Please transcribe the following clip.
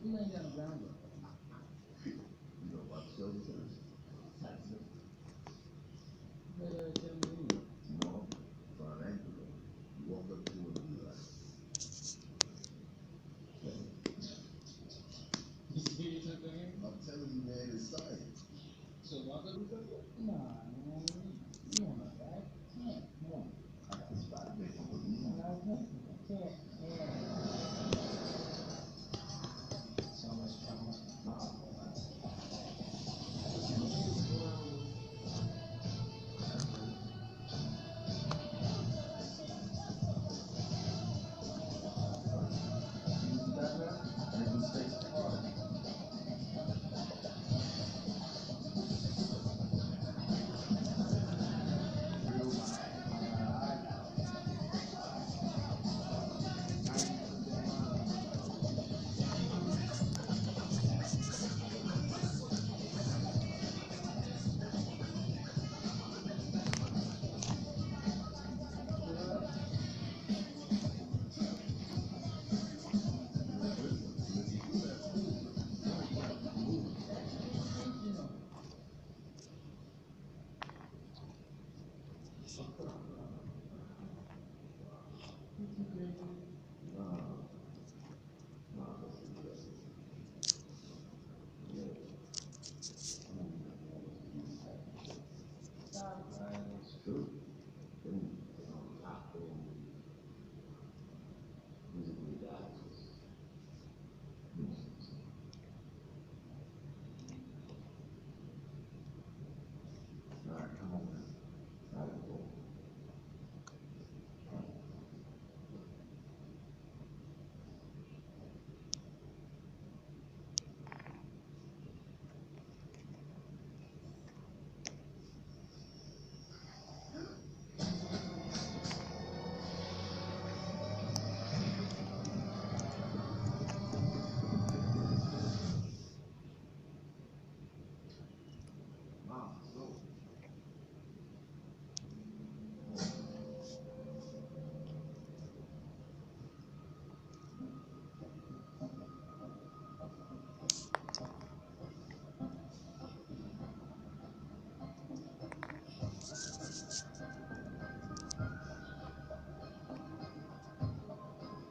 He laying down the groundwork. You know what shows us? Tell me anyway. No, for an angle. You walk up to him and be like, You see something? I'm telling you, man, it's science. So walk up to something? Nah.